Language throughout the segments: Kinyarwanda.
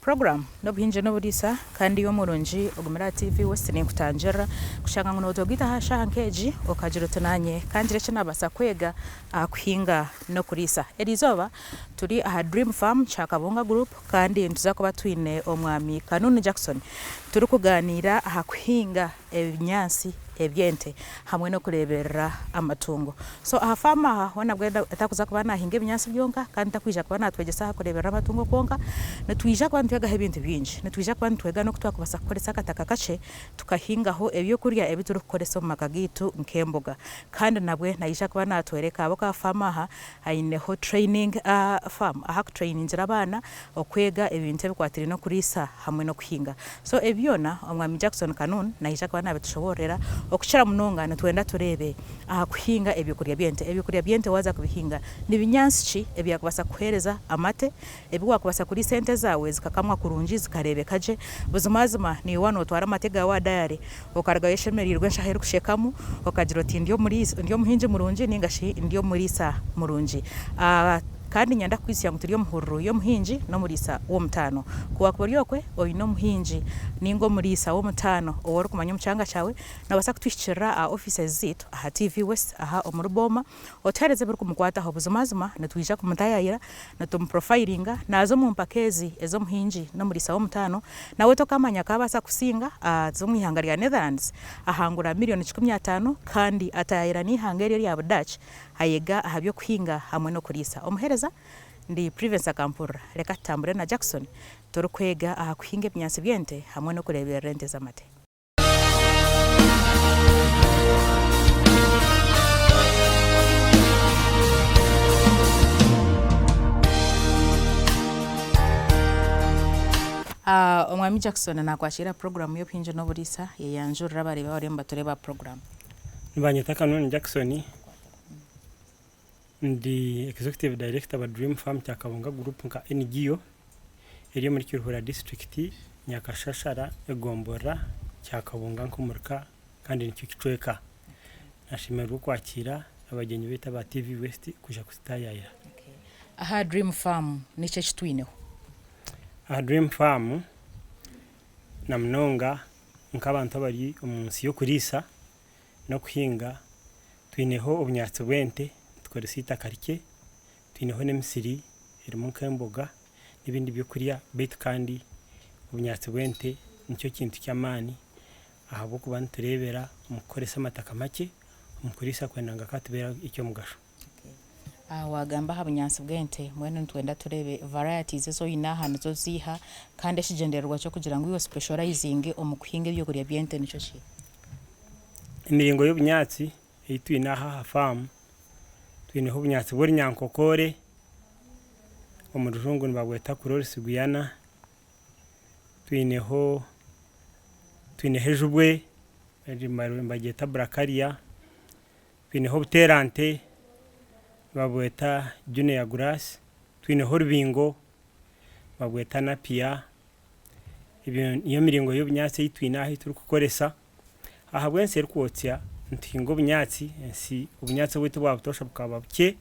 program no buhinje no burisa kandi yo murunji ogumira TV West ni kutanjera kushanga ngono togita hasha hankeji okajiro tunanye kandi rece nabasa kwega kuhinga no kurisa erizoba turi aha Dream Farm Chakabonga Group kandi ntuzakuba twine omwami Kanuni Jackson turi kuganira aha kuhinga ebinyansi ebyente hamwe no kurebera amatungo so aha farma wana bwenda atakuza kubana hinga ebinyansi byonka kandi takwija kubana twegesa kurebera amatungo konka natwija kwa ntwega hebintu byinji natwija kwa ntwega no kutwakubasa kukoresa kataka kace tukahingaho ebyo kurya ebituru kukoresa mu makagitu nkemboga kandi nabwe nayija kubana atwereka abo ka farma aha aineho training farm aha training abana okwega ebintu bikwatire no kurisa hamwe no kuhinga so ebyona omwami Jackson Kanuni nayija kubana abetushoborera okuchira munonga natwenda turebe kuhinga ebyokurya byente waza kubihinga nibinyansi ebyakubasa kuhereza amate ebiwakubasa kuri sente zawe zikakamwa kurunji zikarebekaje buzumazima ni wano otwara amatega wa diary okarga yeshemerirwe nshaheru kushekamu okagiro ati ndiyo muhinje murunji ningashi ndiyo murisa murunji kandi nyanda kwisi yangu turiyo muhururu yo muhinji no murisa wo mutano kuwa kuryokwe oyino muhinji ningo murisa wo mutano oworo kumanya mucanga chawe nabasa kutwishira offices zitu aha TV West aha omuruboma otereze buri kumukwata ho buzumazima natwija kumutayayira natumprofilinga nazo mu mpakezi ezo muhinji no murisa wo mutano nawe to kamanya kabasa kusinga zo mwihanga ya Netherlands ahangura milioni 15 kandi atayira ni hangeri ya Dutch ayega ahabyo kuhinga hamwe no kurisa omuhereza ndi Privence Akampura reka tambure na Jackson torukwega kuhinga ebinyansi byente hamwe no kurebera rente z'amate omwami Jackson nakwashira program yo pinje no burisa yeyanjura bari baremba tureba program Nibanyita Kanuni Jackson ndi executive director wa Dream Farm Chakabonga Group nka NGO eri muri Kiruhura district Nyakashashara Egombora Chakabonga nkumurika kandi nicyo kitweka nashimerwa kwakira abagenyi bita ba TV West kuja kusitayaya aha Dream Farm nice kitwineho aha Dream Farm namnonga nkabantu bari umunsi yo kurisa no kuhinga twineho obunyatsi bwente koresita karike twineho nemisiri irimo nkemboga nibindi byo kuriya bit kandi ubunyatsi bwente nicyo kintu cyamani ahabo kubantu turebera mukoresa amataka make umukurisa kwendanga katubera icyo mugasho wagamba habunyansi bwente mwene ntwenda turebe varieties zo inaha nazo ziha kandi shigenderwa cyo kugira ngo iyo specializing omukuhinga byo kuriya byente nicyo ki imiringo y'ubunyatsi itwinaha farm twineho ubunyatsi buri nyankokore omurungu nibagweta Kurorisi Guyana twineho ejubwe bageta Brakaria twineho buterante bagweta Junior Grass twineho rubingo bagweta Napia iyo miringo y'ubunyatsi itwinaha turi kukoresa aha bwense rukotya ntingo bunyatsi ensi ubunyatsi bwitu bwabutosha bukaba buke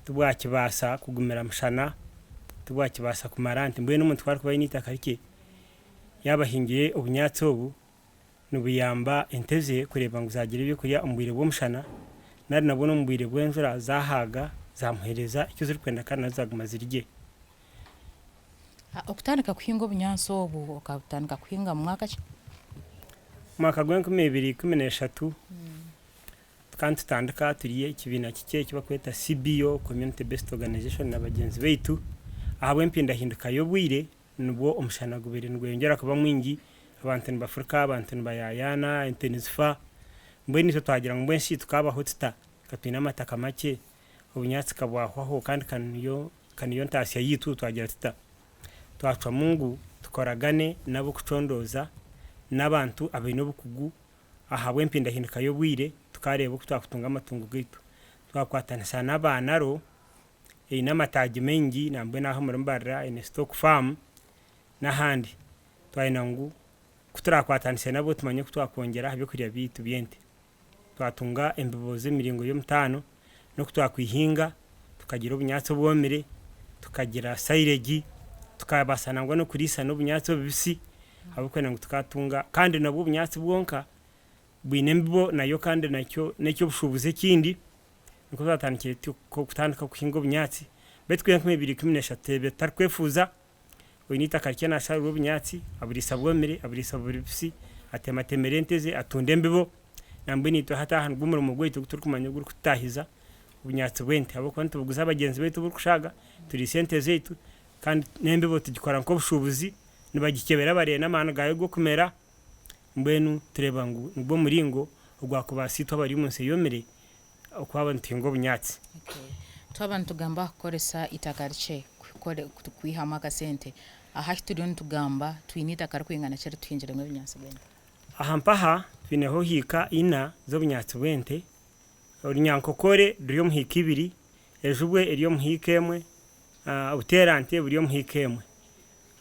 tubwakibasa kugumira mushana tubwakibasa kumaranti mbwe n'umuntu twari kuba inita karike yabahingiye ubunyatsi obu nubuyamba enteze kureba ngo zagira ibyo kurya umbwire bwo mushana nari nabwo no mbwire bw'enjura zahaga zamuhereza icyo ziri kwenda kandi nazaguma zirye okutandika kuhinga obunyansi obu okatandika kuhinga mu mwaka gwenko 2013 kandi tutandika turiye ikibina kike kiba kweta CBO Community Based Organization n'abagenzi beitu ahabwe mpinda hinduka yobwire nubwo omushana gubere ngwengera kuba mwingi abantu n'Afrika abantu n'bayayana intensifa mbwe nizo twagira ngo mbwenshi tukabaho tuta katwina amataka make obunyatsi kabwaho kandi kaniyo ntasiya yitu twagira tuta twacwa Mungu tukoragane nabo kucondoza n'abantu abino bukugu ahabwe mpinda hinduka yobwire tukareba uko twakutunga amatungo gitu twakwatanisa n'abana ro n'amataji mengi nambwe naho muri mbarra in stock farm n'ahandi twayinangu kuturakwatanisa nabo tumanye ko twakongera habyo kuriya bitu byente twatunga embiboze miringo yo mutano no kutwakwihinga tukagira ubunyatsi bwomere tukagira silage tukabasana ngo no kurisa n'obunyatsi obubisi abukwenda ngo tukatunga kandi nabwo obunyatsi bwonka bwine mbibo nayo kandi necyo bushubuze kindi niko zatandikire kutandika kuhinga obunyatsi betwe 2013 betarkwefuza oyinita karike na sharu obunyatsi aburisa bwomere aburisa buribisi atematemere nteze atunde mbibo nambwe nitwe hata hantu bw'umurimo gwetu turikumanya guri kutahiza obunyatsi bwente abo kwantu buguza abagenzi betu burkushaga turi sente zetu kandi nembibo tugikora nko bushubuzi nibagikebera bare n'amana gayo go kumera mbenu tureba ngo nubwo muringo ogwakubasitwa bari munsi yomere okwaba ntingo bunyatsi twabantu gamba koresa itakarche kwihama kasente aha turi ntugamba twinita karkwingana cyari twinjira mu bunyatsi bwente ahampaha bineho hika ina zo bunyatsi bwente orinyankokore ryo muhika ibiri ejubwe iryo muhikemwe uterante buriyo muhikemwe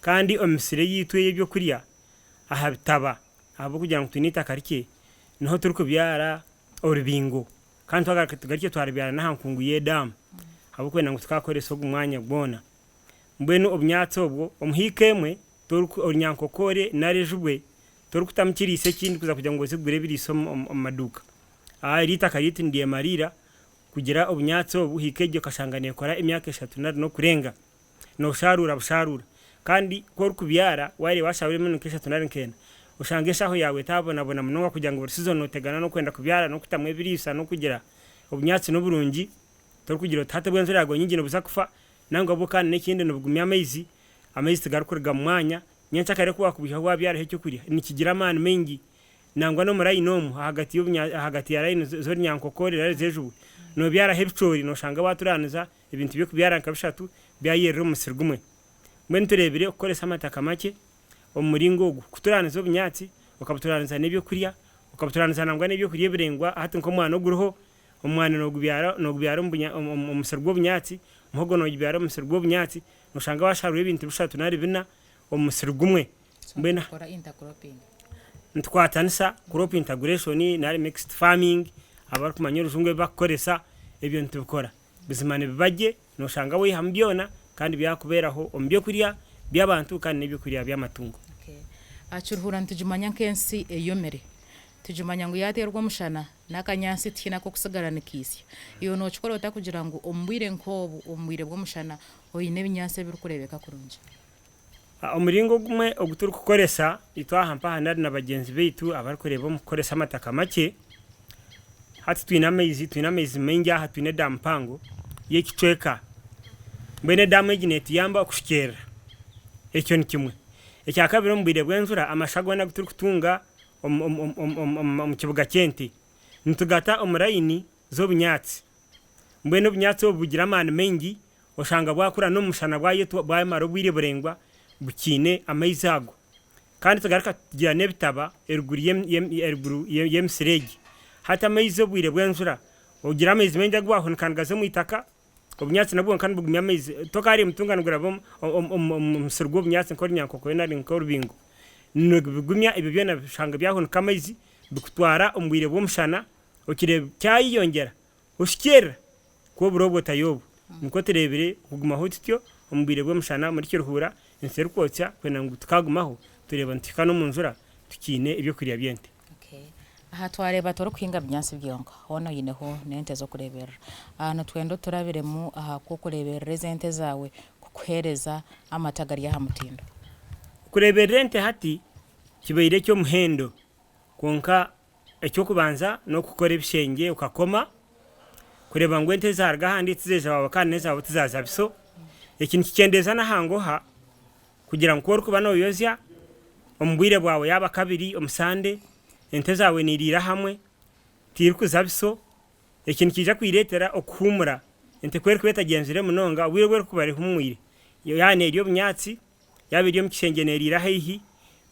kandi omisire yitwe y'ibyo kuriya aha bitaba abo kugira ngo tunita karike niho turi kubyara orubingo kandi tugarike twarabyara nahankunguye dam abo kwenda ngo tukakoresa umwanya gbona mbwenu obunyatsi obwo omuhikemwe turi orinyankokore narejubwe turi kutamkirise kindi kuza kugira ngo zigure biriso mu maduka rita karite ndiye marira kugira obunyatsi obu hikeje kashanganiye kora imyaka 3 no kurenga no sharura busharura kandi ko kubyara wari washabure mu 3 ushangesha aho yawe tabona munonga kugira ngo season notegana no kwenda kubyara no kutamwe birisa no kugira obunyatsi no burungi turi kugira tate bwenzura yago nyingine buza kufa nangwa abo kandi n'ikindi no bugumya amezi tugarukurga mu mwanya nyancha kare kuba kubiha wabyara hecyo kuri nikigira amani mengi nangwa no murayi nomu hagati ya rayi zo nyankokore rari zeju no byara hebchori no shanga baturaniza ibintu byo kubyara nkabishatu byayerero musirgumwe mwen turebere ukoresa amataka make omuringo kuturaniza obunyatsi ukabuturaniza nebyo kuriya ukabuturaniza nangwa nebyo kuriye birengwa hati nko mwana oguruho omwana no gubyara omusirgo obunyatsi muhogo no gubyara omusirgo obunyatsi no shanga basharuye ibintu bishatu nari bina omusirgumwe mbena kora intercropping ntwatanisa crop integration nari mixed farming abar kumanya urujungwe bakoresa ibyo ntubikora bizimane bibaje no shanga we hambyona kandi byakuberaho ombyo kuriya byabantu kandi nebyo kuriya byamatungo achurhura ntujumanya kensi eyomere tujumanya ngo yaterwa mushana nakanyansi tina ko kusagarana kisi iyo no chikorota kugira ngo ombwire nkobu ombwire bwo mushana oyine binyanse birukurebeka kurunje omuringo gumwe oguturu kukoresa itwahampa hanari nabagenzi beitu abarukoreba mu kukoresa amataka make hati twina amezi mengi aha twine dampango yekicweka mbene damage net yamba okushikera ekyo nikimwe ekyakabiri ombwire bwenzura amashagwa na guturu kutunga mu kibuga cyente ntugata omurayini zo bunyatsi mbene obunyatsi obugira amani mengi oshanga bwakura no mushana bwayetu bwamara bwire burengwa bukine amayizago kandi tugarika tugira nebitaba eruguru yemsiregi hata amayizo bwire bwenzura ogira amayizi menja gwaho nkangaze mu itaka obunyatsi nabwo kandi bugumya amayizi tokari mutunganugura bom omusirgo obunyatsi nkori nyankoko nari nkoro bingo bigumya ibyo byona bishanga byaho nkamayizi bikutwara ombwire bw'umushana okire cyayiyongera ushikera ko burobo tayobo nuko turebere kuguma hotityo ombwire bw'umushana muri kiruhura inseru kwotya kwena ngo tukagumaho tureba ntikano munjura tukine ibyo kuriya byente aha twareba toro kwinga byansi byonka hono yineho nente zo kurebera no twendo turabire mu aha ko kurebera rezente zawe kukuhereza amatagari ya hamutindo kurebera rente hati kibayire cyo muhendo konka ecyo kubanza no gukora ibishenge ukakoma kureba ngo ente zarga handitse zeje bawe kandi neza abo tuzaza biso ikintu kikendeza nahango ha kugira ngo kuba no yozya ombwire bwawe yaba kabiri omusande ente zawe nirira hamwe tirikuza biso ikintu kija kwiretera okuhumura ente kwereka betagenzire munonga wirwe kubare humwire yane iryo bunyatsi yabe iryo mukishenge nerira hehi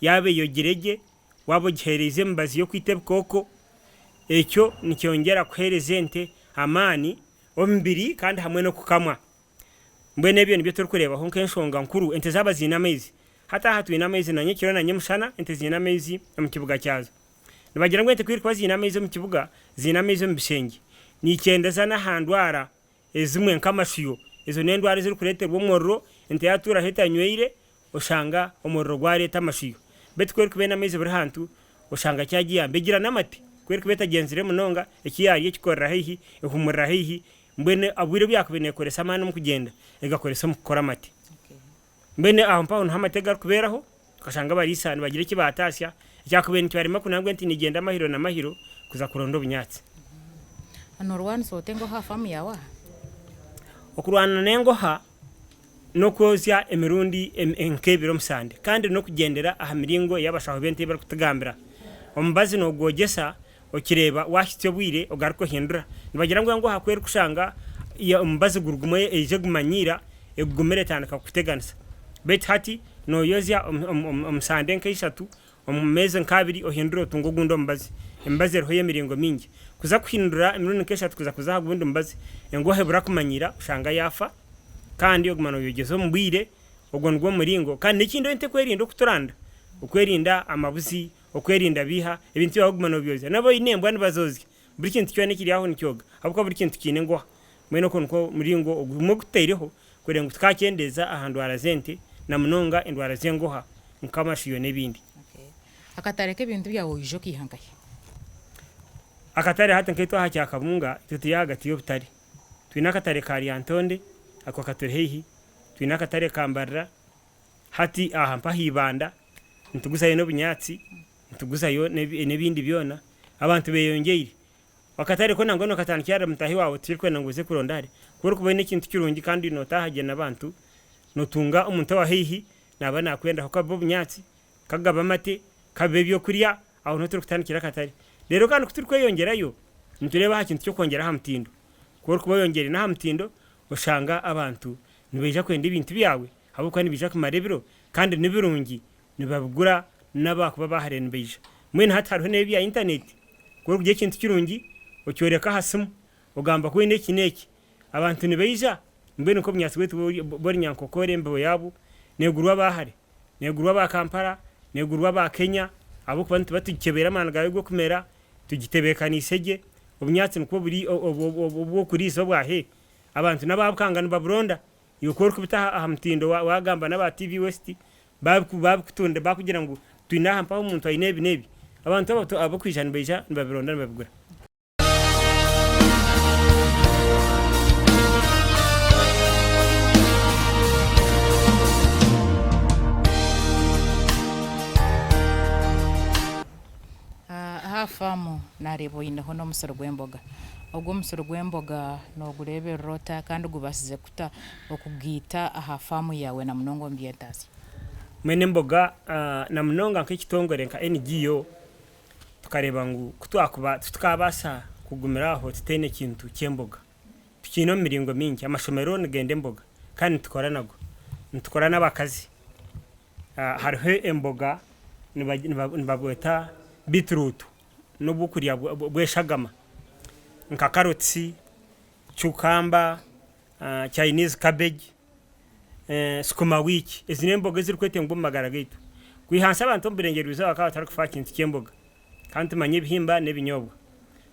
yabe yogerege wabo gihereze mbazi yo kwitebukoko ekyo nikyongera kuhereza ente amani ombiri kandi hamwe no kukamwa mbene ebyo nibyo turi kureba ho kenshonga nkuru ente zaba zina amezi hata hatuina amezi na nyekiro na nyemushana ente zina amezi mu kibuga cyazo nibagira ngo ente kwirikwa zina amezi mu kibuga zina amezi mu bishenge ni cyendeza na handwara ezimwe nkamashiyo izo nendwara ziri kureterwa umwororo ente yatura heta nywire oshanga omurro gwareta amashiyo betu kwereka bena amezi buri hantu oshanga cyagiye mbegira n'amate kwereka beta genzire munonga ekiyari ekikorera hehi ehumurira hehi mbene abwire byakubene koresa amana mu kugenda egakoresa mu gukora amate mbene aho mpaho ntamatega kuberaho ukashanga barisana bagira ikibatasya cyakubene cyarima kunangwe nti nigenda amahiro na mahiro kuza kurondo bunyatsi ano rwani sote ngo hafamu yawa okurwana nengoha no kozya emirundi enkebiro musande kandi no kugendera aha miringo y'abashaho bente bari kutagambira omubazi no gogesa okireba washitse bwire ogaruko hindura nibagira ngo hakwera kushanga ya omubazi gurgumoye eje gumanyira egumere tandika kuteganisa bet hati no yozya omusande nk'eshatu omumeze nkabiri ohindura otungo gundo omubazi embazi roho y'emiringo mingi kuza kuhindura emirundi nk'eshatu kuza gundo omubazi engohe burakumanyira ushanga yafa kandi ogumano yogezo mbwire ogwo ndwo muringo kandi ikindo ente kwerinda okuturanda okwerinda amabuzi okwerinda biha ebintu byagumano byoza nabo inembwa nibazozi buri kintu cyone kiri aho nicyoga abuko buri kintu kine ngo mwene ko muringo ogumo guteireho kurenga tukakendeza ahandu arazente na munonga indwara zengoha nkamashiyo nebindi akatareke ibintu byawo yijo kihangaye akatare hata nkaitwa hacha kabunga tutiyaga tiyo butari twina akatare kari antonde ako katore hehi twina akatare kambarra hati aha mpahibanda ntugusayo no bunyatsi ntugusayo nebindi byona abantu beyongeire wakatare ko nangono katanikyara mutahi wawe tirikwe nanguze kurondare kuri kubene ikintu kirungi kandi notahaje nabantu notunga umuntu wa hehi nabana kwenda hokabo bunyatsi kagaba mate kabebyo kuriya aho no turikutanikira katare rero kandi kutirikwe yongerayo ntureba ha kintu cyo kongera ha mutindo kuri kuba yongere na ha mutindo ushanga abantu nibeja kwenda ibintu byawe habo kandi bija kumarebiro kandi nibirungi nibabugura nabakuba bahare beja mwene hatariho nebya internet kuri kuje kintu kirungi ocyoreka hasimu ugamba ko ine kineki abantu nibeja mbene ko myasi wetu bori nyankokore mbo yabo negurwa bahare negurwa ba Kampala negurwa ba Kenya abo kubantu batukebera managaye go kumera tugitebekana isege obunyatsi nuko buri obwo kurizo bwahe abantu nababukangana baburonda yokora kubita aha mtindo wagamba naba TV West babukutunde bakugira ngo twinaha mpaho umuntu ayinebi nebi abantu abo kwijana beja babironda babigura hafamu narebo inaho no musoro gwemboga ubwo musoro gwemboga no gurebe rota kandi gubasize kuta okugita aha famu yawe na munongo mbientasi mwene mboga na munonga nk'ikitongore nka NGO tukareba ngo kutwakuba tukabasa kugumira aho tutene kintu cyemboga tukino miringo mingi amashomero ngende mboga kandi tukora nago tukora n'abakazi hariho emboga nibabweta beetroot no bukuriya bweshagama nka karotsi cucumber Chinese cabbage sukuma wiki ezine mboga ziri kwete ngo magara gitu kwihansa abantu mbirengero biza bakaba atari kufa kintu cyemboga kandi manye bihimba nebinyobwa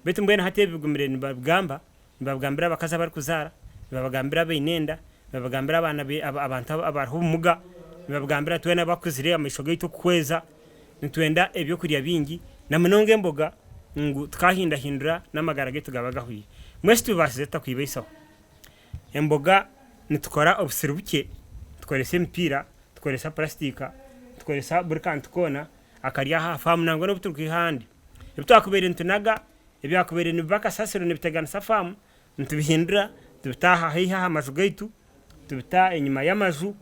betu mbene hate bigumire nibabwambira bakaza bari kuzara nibabwambira beinenda nibabwambira abana abantu abarhumuga nibabwambira twena bakuzire amashoga yito kweza nitwenda ebyo kuriya bingi na munonge mboga ngo twahinda hindura namagara gitu gabagahuye mwese tubasize takwibesaho emboga nitukora obusirubuke tukoresa empira tukoresa plastika tukoresa burkan tukona akarya hafa munango no buturuki handi ibtakubere ntunaga ibyakubere nibaka sasero nibitegana safamu ntubihindura tubitaha hiha amajuga yitu tubita enyuma y'amaju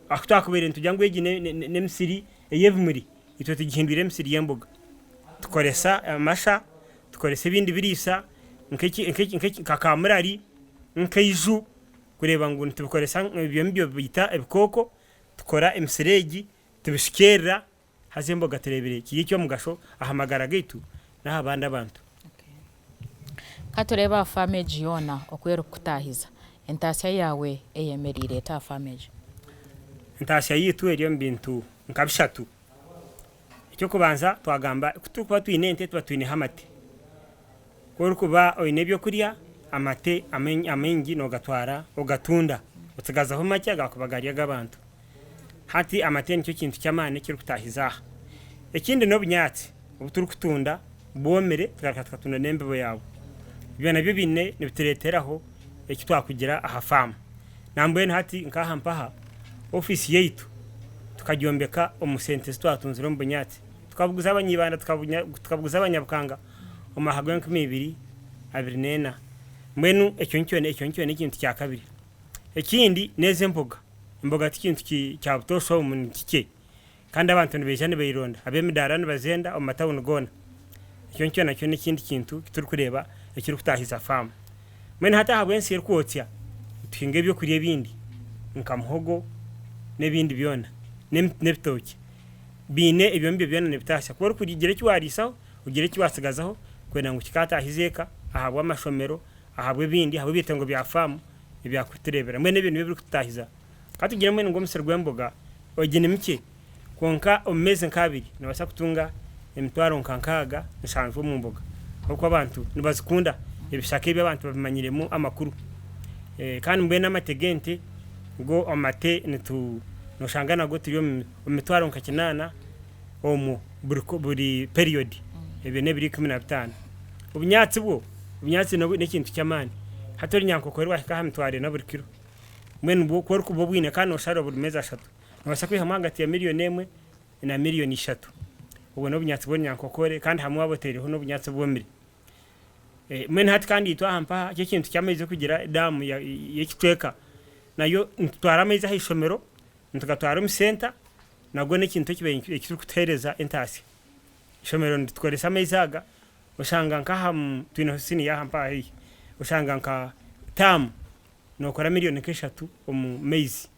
akutakubere ntujyango yegine nemsiri eyevumuri ito tugihindure msiri yemboga tukoresa amasha tukoresa ibindi birisa nkeki kakamurari nkayiju kureba ngo tubikoresa ibyo bita ebikoko tukora emsireji tubishikera hazemboga terebere kiye cyo mugasho ahamagara gitu naha bandi abantu katureba famage yona okwera kutahiza entasya yawe eyemerire ta famage entasya yitu eriyo mbintu nkabishatu icyo kubanza twagamba kutukuba twinente tuba twine hamate kuba oine byo kuriya amate amengi no gatwara ogatunda utsigazaho make agakubagariya g'abantu hati amateni cyo kintu cy'amane kiri kutahizaha ikindi no bunyatsi ubuturi kutunda bomere tugatunda nembebo yawe ibyo nabyo bine nibitureteraho iki twakugira aha farm nambuye hati nkaha mpaha office yeitu tukajyombeka omusentesi twatunzira mu bunyatsi tukabuguza abanyibanda tukabuguza abanyabukanga omahagwe 2024 mwenu ecyo ncyo n'ikintu cya kabiri ikindi neze imboga tikintu cya butosho mu kike kandi abantu nibejane beyironda abemidarani bazenda omatawuni gona icyo ncyo nacyo n'ikindi kintu turi kureba ekiri kutahiza farm mwene hata habwensi yerkwotya tuhinge byo kuriye bindi nkamuhogo nebindi byona nebitoki bine ibyo mbye byona nebitasha kuba kurigire kiwarisaho ugire kiwasigazaho kwenda ngo kikatahizeka ahabwa amashomero ahabwe bindi ahabwe bitengo bya farm ibyakuturebera mwene ibintu biri kutahiza katugire mwene ngo muserwe mboga ogene mike konka omeze nkabiri nabasha kutunga emitwaro nkankaga nshanzwe mu mboga kuko abantu nibazikunda ibishake by'abantu babimanyiremo amakuru kandi mbwe n'amategente ngo amate nitu noshangana go turiyo mu mitwaro nkakinana omu buri period ebene biri 15 ubunyatsi no n'ikintu cy'amani hatori nyankokorwa ka mitware na buri kilo mwene bwo ko kubo bwine kandi osharo buri meza 3 nabasha kwiha hagati ya miliyoni 1 na miliyoni 3 ubu no bunyatsi bwo nyankokore kandi hamwe abotereho no bunyatsi bwomire mwene hati kandi itwa hampa cyo kintu cyameze kugira damu y'ikitweka nayo ntwara ameza hishomero ntugatwara mu center nago n'ikintu kibe kiri kutereza entasi ishomero ntitweresa amezaga ushanga nkaha twino sini ya hampa hi ushanga nka tam no kora miliyoni 3 mu mezi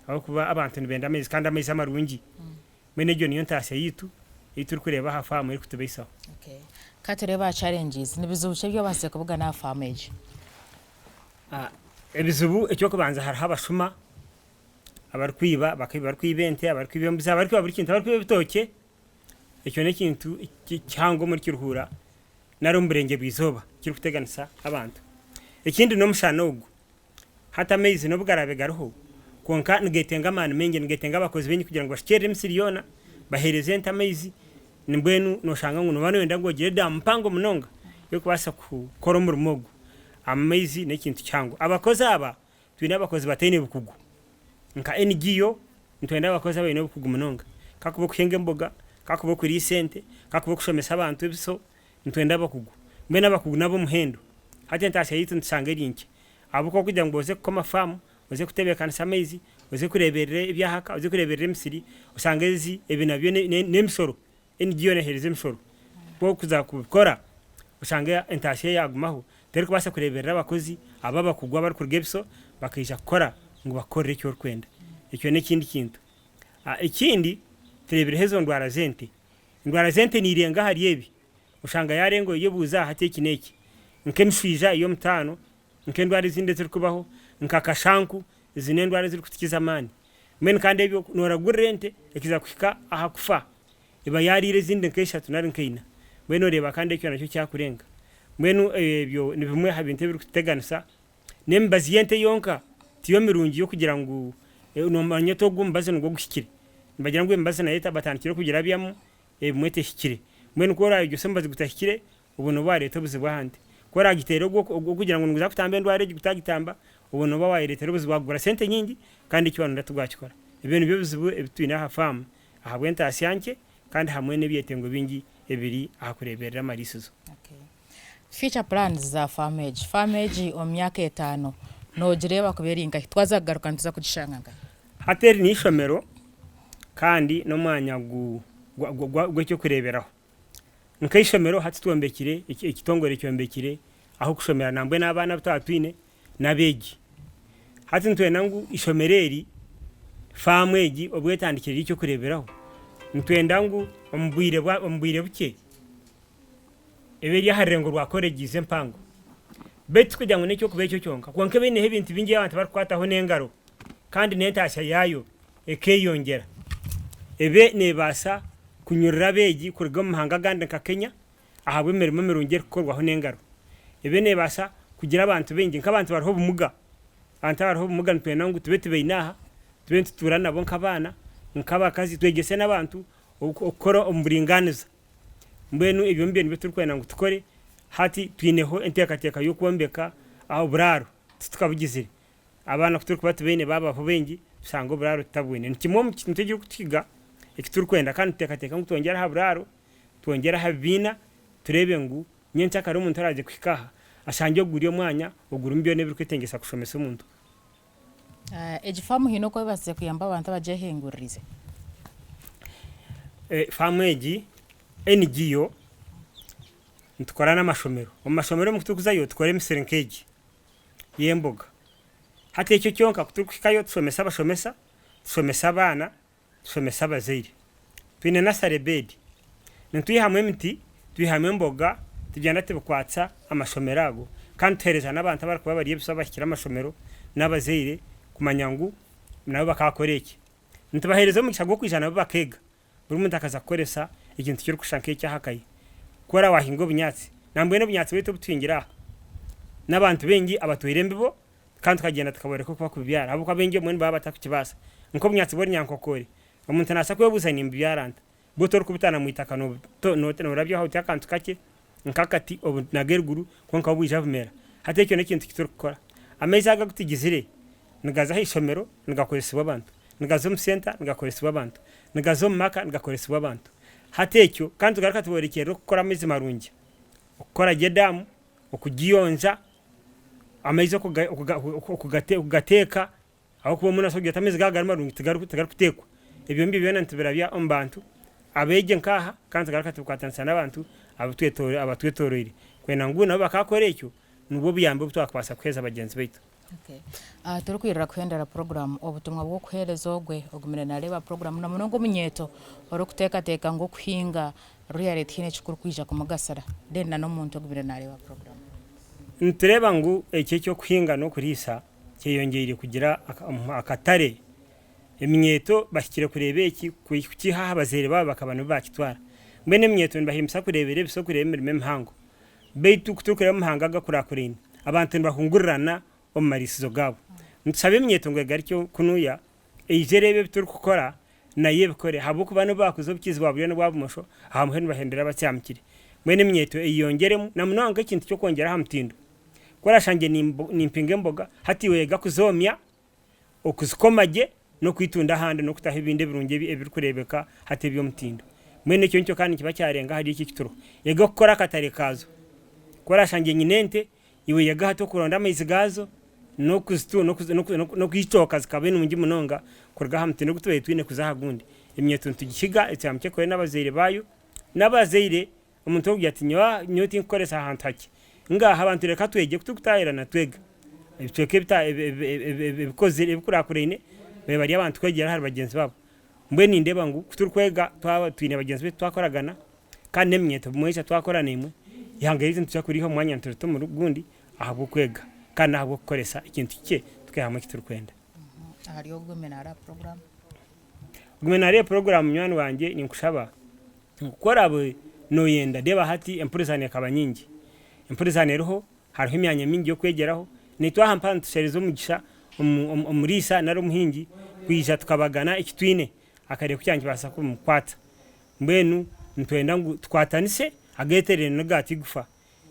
aho kuba abantu nibenda amezi kandi amezi amarungi mwene ryo niyo ntasi yitu ituri kureba ha farm iri kutubisa okay katereba challenges nibizubuce byo base kuvuga na farmage ebizubu ecyo kubanza hari habashuma abarkwiba bakwibente abarkwibembuza abarkwiba buri kintu abarkwiba bitoke ecyo ne kintu cyango muri kiruhura nari umburenge bwizoba kiri kuteganisa abantu ikindi no mushano ugu hata amezi no bugarabe garuho konka nigetenga amani menge nigetenga abakozi benyi kugira ngo bashikere misiriyona bahereze entamezi nimbwenu no shanga ngo nubano wenda ngo gire mpango munonga yo kubasa kukora mu rumogo amezi n'ikintu cyango abakozi aba twina abakozi batene bukugu nka NGO ntwenda abakozi aba ino bukugu munonga kakubo kuhenge mboga kakubo kuri sente kakubo kushomesa abantu biso ntwenda bakugu mbena bakugu nabo muhendo hati ntasha yitu nsanga rinki abuko kugira ngo boze koma farm boze kutebekana samezi boze kureberere ibyahaka boze kureberere misiri usanga ezi ebinabyo nemisoro NGO nehereze misoro bo kuza kubikora usanga entashe yagumaho dore kubasa kureberera abakozi ababa kugwa bari kurgebso bakisha kora ngo bakore icyo kwenda icyo n'ikindi kintu ikindi turebere hezo ndwara zente ni irenga hari yebi usanga yarengo iyo buza hateki neki nkemshija iyo mtano nkendwara izindi ziri kubaho nkakashanku izine ndwara ziri kutikiza amani men kandi ebyo noragura rente ekiza kushika aha kufa iba yarire zindi nkeshatu nari nkeina bweno reba kandi icyo nacyo cyakurenga mwenu ebyo ni bimwe habinte biri kuteganisa nembaziyente yonka tiyo mirungi yo kugira ngo no manyeto gumbaze ngo gushikire mbagira ngo embaze na leta batanikire kugira byamo mwete shikire mwenu kora ibyo sembaze gutashikire ubuno ba leta buzibwa handi kora gitero gwo kugira ngo nguza kutambe ndware gutagitamba ubuno ba leta buzibwa gura sente nyingi kandi cyo ndatugwakikora ibintu byo buzibu ebitwina ha farm ahabwenta asyanke kandi hamwe n'ibyetengo bingi ebiri ahakureberera marisuzo future plans za farmage omyaka 5 no jireba kuberinga twaza garuka ntuza kugishanganga hateri ni ishomero kandi no mwanya gwe cyo kureberaho nkayishomero hati twombekire ikitongore cyombekire aho kushomera nambwe n'abana batwine nabeji hati ntwena ngo ishomereri farmage obwetandikire icyo kureberaho ntwenda ngo ombwire buke eberi yaharengo rwakoregize mpango betu kugira ngo necyo kubecyo cyonka kwanke bene hebintu bingi abantu barkwataho nengaro kandi nentasha yayo ekeyongera ebe nebasa kunyurira beji kurga mu mahanga gande ka Kenya ahabwe mirimo mirungere kukorwaho nengaro ebe nebasa kugira abantu bengi nk'abantu bariho bumuga antara ho mugana twena ngo tube tubeinaha tube tuturana nabo nk'abana nk'abakazi twegese n'abantu okora omburinganiza mbenu ibyo mbye nibe turikwena ngo tukore hati twineho entekateka yo kuombeka aho buraro tukabugizire abana kuturi kuba tubene babaho bengi usanga buraro tutabwine nikimwe mu kintu cyo kutiga ikiturikwenda kandi tekateka ngo twongera ha buraro twongera ha bina turebe ngo nyencha kare umuntu araje kwikaha ashangiye guriyo mwanya ugura mbyo nebiri kwitengesa kushomesa umuntu ejifamu hino ko base kuyamba abantu baje henguririze famu eji NGO ntukora n'amashomero mu mashomero mu kutukuzayo tukore miserenkeji yemboga hati icyo cyonka kutukukayo tushomesa abashomesa tushomesa abana tushomesa abazeire twine na sarebedi ntuyi hamwe miti tuyihamwe mboga tujyana tebukwatsa amashomero ago kandi tereza n'abantu abari kuba bari yebisa bashyira amashomero n'abazeire kumanyangu nabo bakakoreke ntubahereza mu kishago kwijana bakega buri muntu akaza koresa ikintu cyo kushanke cyahakaye kora wahingo bunyatsi nambwe no bunyatsi weto butwingira n'abantu bengi abatuhirembe bo kandi kagenda tukaboreka kuba kubyara abo kabenge mwe baba batakukibasa nko bunyatsi bori nyankokore umuntu nasa kwe buzanye imbyaranta botor kubitana mu itakano no rabyo aho cyakantu kake nkakati obu nagerguru konka obuje avumera hate cyo nekintu kiturukora ameza agakutigizire ngaza hishomero ngakoreswa abantu ngazo mu center ngakoreswa abantu ngazo mu maka ngakoreswa abantu hatekyo kandi tugaraka tuborekero gukora amezi marungi ukora gedamu okugiyonza amezi okugateka aho kuba umuntu asogeta amezi gagara marungi tugaruka kutekwa ibyo mbi bibona ntibira bya ombantu abeje nkaha kandi tugaraka tukwatansa n'abantu abatwetorere kwena ngo nabo bakakorekyo nubo biyambe butwakwasa kweza abagenzi baitu. Okay. Turukwirira kuhendera program obutumwa bwo kuhereza ogwe ogumire nareba program na munongo munyeto orokuteka teka ngo kuhinga reality hine chikuru kwija kumugasara den na no muntu ogumire nareba program ntureba ngo eke cyo kuhinga no kurisa cyeyongeye kugira akatare emyeto bashyikire kurebe iki kukiha abazere baba bakabana bakitwara mbene emyeto mbahimsa kurebere biso kuremera memhango beitu kutukira memhanga gakurakurina abantu bahungurana omarisizo gabo ntusabe emyeto ngo garicyo kunuya ejerebe bituri gukora naye bikore habuko bano bakuzo bikizi babyo no bwabumusho ahamwe bahendera bacyamkire mwene emyeto eyongeremo namunanga ikintu cyo kongera hamtindo korashange nimpinge mboga hatiwe gakuzomya okuzikomaje no kwitunda hande no kutaha ibinde birunge ebiri kurebeka hate byo mtindo mwene cyo kandi kiba cyarenga hari iki kituro yega gukora katare kazo korashange nyinente iwe yega hato kuronda amazi gazo no kuzitu no kwitoka zikabene mungi munonga kurga hamtindo gutuye twine kuzahagundi imyeto tugikiga ecyamke ko n'abazeire bayo n'abazeire umuntu ogiye ati nyoti nkoresa ahantu haki ngaha abantu reka twege kututahirana twega ibiceke bita ibikozire ibikurakurene bari abantu kwegera hari bagenzi babo mbwe nindeba ngo kuturkwega twaba twine bagenzi be twakoragana kandi nemyeto mwecha twakorana imwe yangerize ntuzakuriho mwanya nturuto mu rugundi ahabo kwega kandi ahabo gukoresa ikintu cye twehama kiturkwenda ahari yo gumenara program gumenara program nywani wanje ninkushaba gukora abo no yenda deba hati empurizane kabanyingi empurizane roho hariho imyanya mingi yo kwegeraho nitwa hampana tusherizo mugisha umurisa naro muhingi kwija tukabagana ikitwine akare kujyange basa ko mukwata mbenu ntwenda ngo twatanise ageterere no gati gufa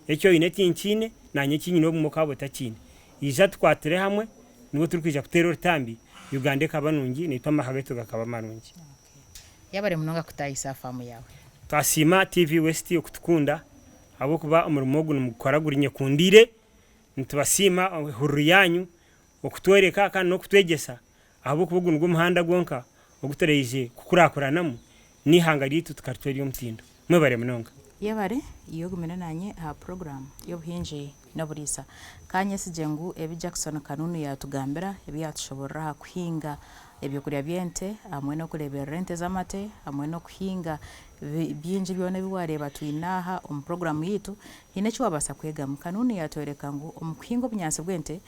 ecyo ineti nkine nanye kinyino mu mukabo takine ija twatere hamwe nibo turi kwija kutero tambi Uganda kabanungi nitwa mahagato gakaba marungi yabare munonga kutayisa famu yawe twasima TV West okutukunda abo kuba umurimo gwo mukora gurinye kundire ntubasima huru yanyu okutwereka kandi no kutwegesa abo kubugu ngo muhanda gonka ogutereje kukurakuranamo ni hanga ritu tukartweri umtindo mwebare munonga yabare iyo gumena nanye ha program yo buhinje no burisa kanye sijengu ebi Jackson kanunu ya tugambera ebi yatushobora kuhinga ebyo kurya byente amwe no kurebera rente zamate amwe no kuhinga byinji byona biwareba twinaha program yitu hinechi wabasa kwegamu kanuni yatwereka ngo omukwingo bunyansi bwente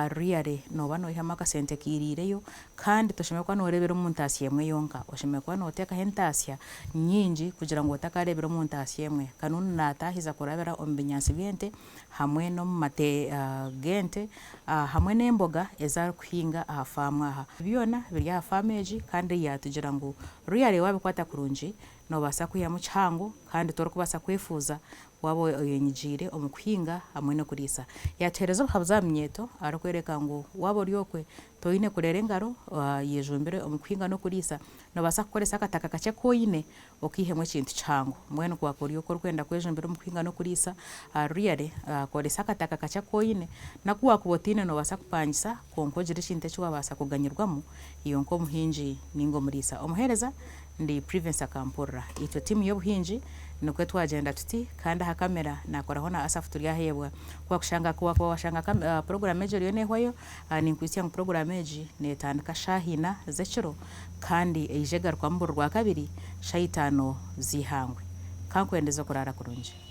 really no bano ihamaka sente kirireyo kandi toshemekwa no rebera omuntu asiyemwe yonka oshemekwa no teka hentasya nyinji kugira ngo otakarebera omuntu asiyemwe kanuni natahiza kurabera ombinyansi byente hamwe no mate gente hamwe n'emboga ezar kuhinga afamwa aha byona biri afameji kandi yatugira ngo really wabikwata kurunji no basa kuya mu cyango kandi toro kubasa kwefuza wabo yenyijire omukwinga hamwe no kurisa yaterezo habuzamyeto arakwereka ngo wabo ryokwe toine kurere ngaro yejumbere omukwinga no kurisa no basa kukoresa akataka kace koine okihemwe kintu cyango mwene kwa koriyo kwenda kwejumbere omukwinga no kurisa really koresa akataka kace koine nakuwa kubotine no basa kupangisa konkojire kinte cyo basa kuganyirwamo iyo nko muhinji ningo murisa omuhereza ndi Prevence Akampura ito timu y'obuhinji nuko twagenda tuti kandi ha kamera nakoraho na asafu turi ahebwa kwa kushanga kwa washanga program major yone hwayo ninkwisiya mu program eji netandika shahina zechiro kandi ejegarwa mu rwa kabiri shayitano zihangwe kankwendeza kurara kurunje